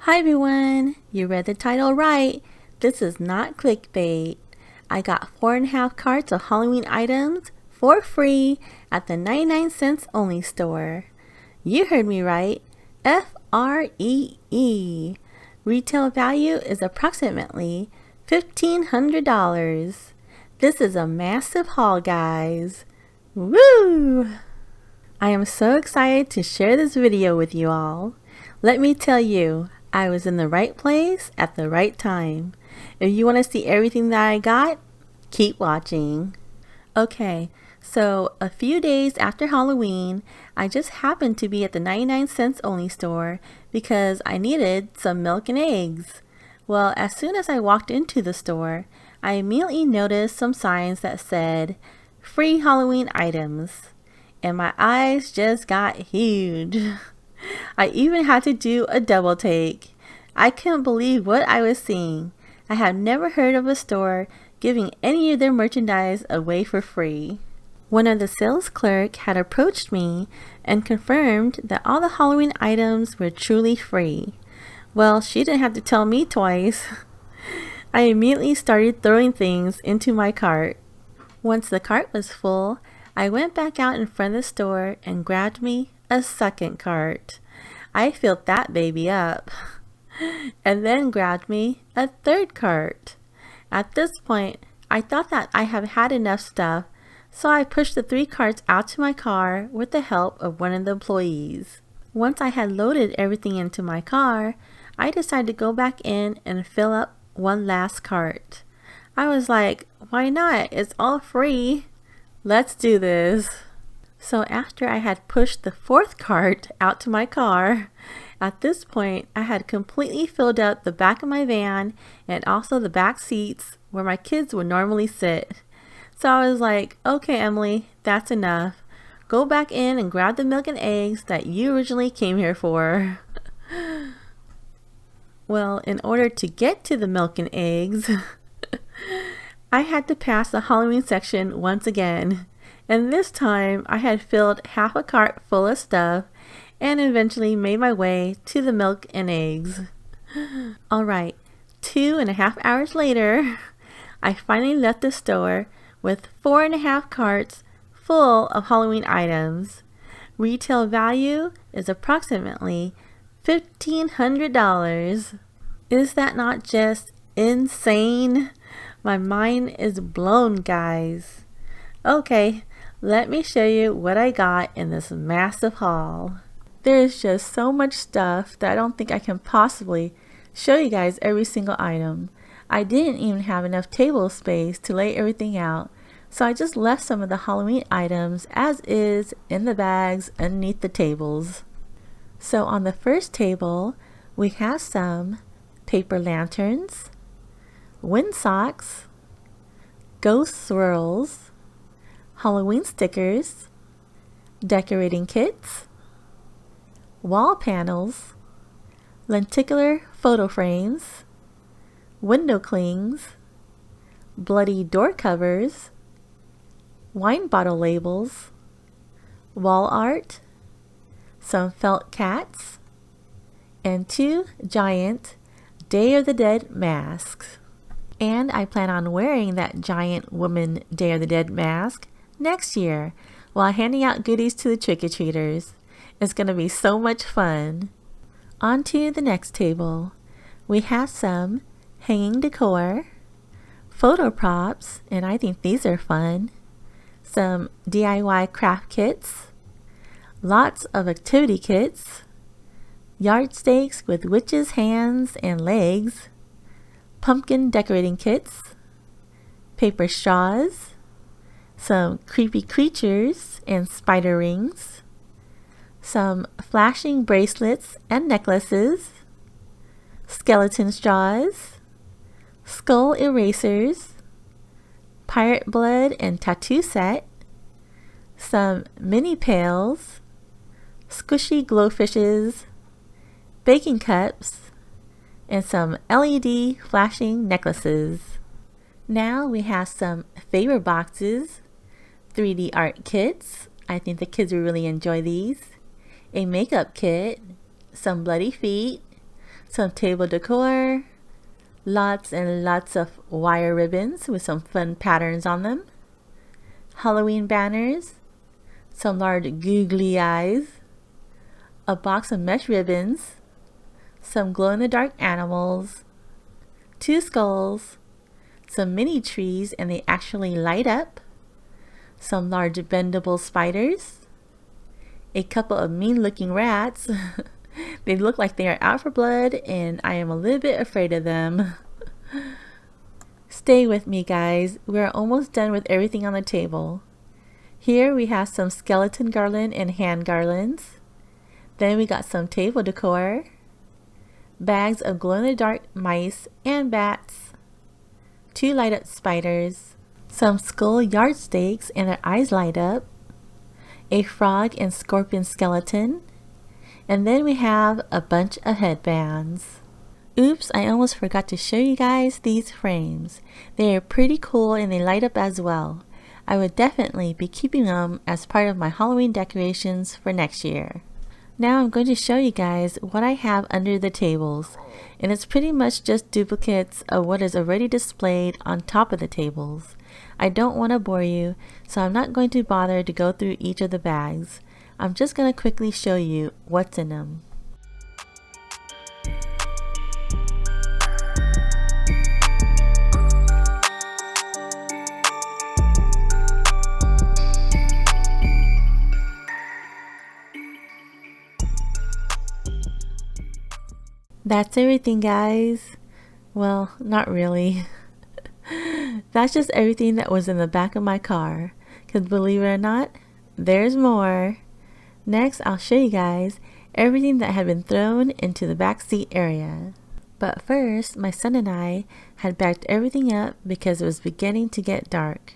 Hi everyone, you read the title right. This is not clickbait. I got 4.5 carts of Halloween items for free at the 99 cents only store. You heard me right. Free. Retail value is approximately $1,500. This is a massive haul, guys. Woo! I am so excited to share this video with you all. Let me tell you, I was in the right place at the right time. If you want to see everything that I got, keep watching. Okay, so a few days after Halloween, I just happened to be at the 99 cents only store because I needed some milk and eggs. Well, as soon as I walked into the store, I immediately noticed some signs that said, free Halloween items. And my eyes just got huge. I even had to do a double take. I couldn't believe what I was seeing. I had never heard of a store giving any of their merchandise away for free. One of the sales clerk had approached me and confirmed that all the Halloween items were truly free. Well, she didn't have to tell me twice. I immediately started throwing things into my cart. Once the cart was full, I went back out in front of the store and grabbed me a second cart. I filled that baby up and then grabbed me a third cart. At this point, I thought that I have had enough stuff, so I pushed the 3 carts out to my car with the help of one of the employees. Once I had loaded everything into my car, I decided to go back in and fill up one last cart. I was like, why not? It's all free. Let's do this. So after I had pushed the 4th cart out to my car, at this point I had completely filled up the back of my van and also the back seats where my kids would normally sit. So I was like, okay Emily, that's enough. Go back in and grab the milk and eggs that you originally came here for. Well, in order to get to the milk and eggs, I had to pass the Halloween section once again. And this time I had filled half a cart full of stuff and eventually made my way to the milk and eggs. Alright, 2.5 hours later, I finally left the store with 4.5 carts full of Halloween items. Retail value is approximately $1,500. Is that not just insane? My mind is blown, guys. Okay, let me show you what I got in this massive haul. There is just so much stuff that I don't think I can possibly show you guys every single item. I didn't even have enough table space to lay everything out, so I just left some of the Halloween items as is in the bags underneath the tables. So on the first table, we have some paper lanterns, wind socks, ghost swirls, Halloween stickers, decorating kits, wall panels, lenticular photo frames, window clings, bloody door covers, wine bottle labels, wall art, some felt cats, and 2 giant Day of the Dead masks. And I plan on wearing that giant woman Day of the Dead mask next year while handing out goodies to the trick-or-treaters. It's going to be so much fun. On to the next table. We have some hanging decor, photo props, and I think these are fun, some DIY craft kits, lots of activity kits, yardsticks with witches' hands and legs, pumpkin decorating kits, paper straws, some creepy creatures and spider rings, some flashing bracelets and necklaces, skeleton straws, skull erasers, pirate blood and tattoo set, some mini pails, squishy glowfishes, baking cups, and some LED flashing necklaces. Now we have some favor boxes, 3D art kits. I think the kids will really enjoy these. A makeup kit, some bloody feet, some table decor, lots and lots of wire ribbons with some fun patterns on them, Halloween banners, some large googly eyes, a box of mesh ribbons, some glow-in-the-dark animals, 2 skulls, some mini trees and they actually light up, some large bendable spiders, a couple of mean-looking rats. They look like they are out for blood and I am a little bit afraid of them. Stay with me, guys. We're almost done with everything on the table. Here we have some skeleton garland and hand garlands. Then we got some table decor, bags of glow-in-the-dark mice and bats, 2 light-up spiders, some skull yardsticks and their eyes light up, a frog and scorpion skeleton, and then we have a bunch of headbands. Oops, I almost forgot to show you guys these frames. They are pretty cool and they light up as well. I would definitely be keeping them as part of my Halloween decorations for next year. Now I'm going to show you guys what I have under the tables, and it's pretty much just duplicates of what is already displayed on top of the tables. I don't want to bore you, so I'm not going to bother to go through each of the bags. I'm just going to quickly show you what's in them. That's everything, guys. Well, not really. That's just everything that was in the back of my car. Because believe it or not, there's more. Next, I'll show you guys everything that had been thrown into the back seat area. But first, my son and I had backed everything up because it was beginning to get dark.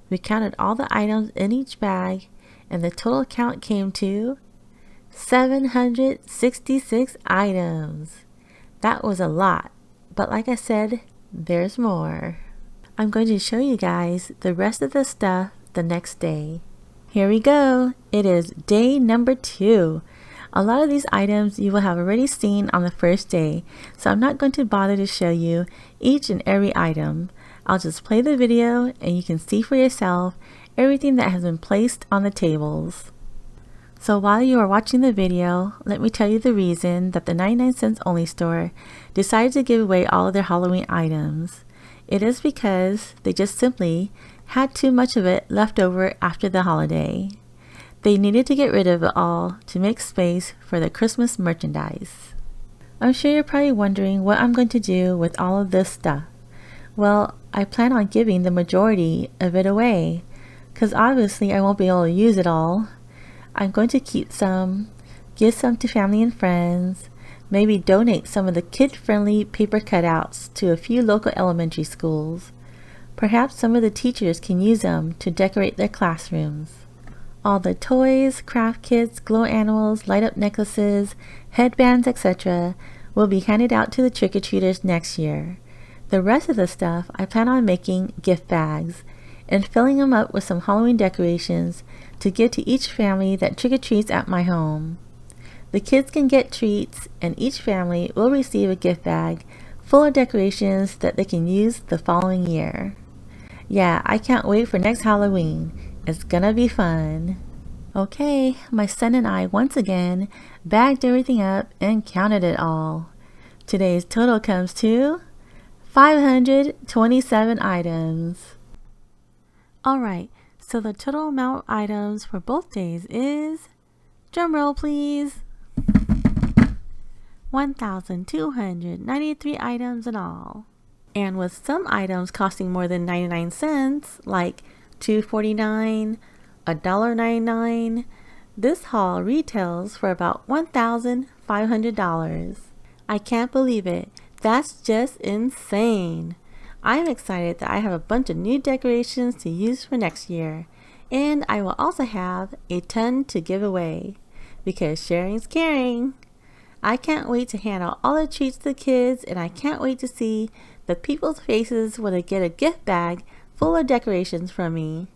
We counted all the items in each bag, and the total count came to 766 items. That was a lot, but like I said, there's more. I'm going to show you guys the rest of the stuff the next day. Here we go. It is day number 2. A lot of these items you will have already seen on the first day, so I'm not going to bother to show you each and every item. I'll just play the video and you can see for yourself everything that has been placed on the tables. So while you are watching the video, let me tell you the reason that the 99 cents only store decided to give away all of their Halloween items. It is because they just simply had too much of it left over after the holiday. They needed to get rid of it all to make space for the Christmas merchandise. I'm sure you're probably wondering what I'm going to do with all of this stuff. Well, I plan on giving the majority of it away, because obviously I won't be able to use it all. I'm going to keep some, give some to family and friends, maybe donate some of the kid-friendly paper cutouts to a few local elementary schools. Perhaps some of the teachers can use them to decorate their classrooms. All the toys, craft kits, glow animals, light-up necklaces, headbands, etc. will be handed out to the trick-or-treaters next year. The rest of the stuff I plan on making gift bags and filling them up with some Halloween decorations to give to each family that trick-or-treats at my home. The kids can get treats and each family will receive a gift bag full of decorations that they can use the following year. Yeah, I can't wait for next Halloween. It's gonna be fun. Okay, my son and I once again bagged everything up and counted it all. Today's total comes to 527 items. Alright, so the total amount of items for both days is, drumroll please, 1,293 items in all. And with some items costing more than 99 cents, like $2.49, $1.99, this haul retails for about $1,500. I can't believe it. That's just insane. I'm excited that I have a bunch of new decorations to use for next year, and I will also have a ton to give away, because sharing's caring. I can't wait to hand out all the treats to the kids, and I can't wait to see the people's faces when they get a gift bag full of decorations from me.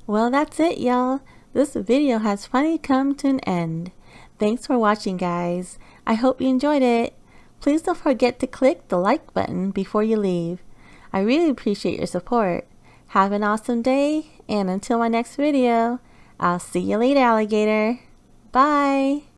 Well, that's it, y'all. This video has finally come to an end. Thanks for watching, guys. I hope you enjoyed it. Please don't forget to click the like button before you leave. I really appreciate your support. Have an awesome day, and until my next video, I'll see you later, alligator. Bye!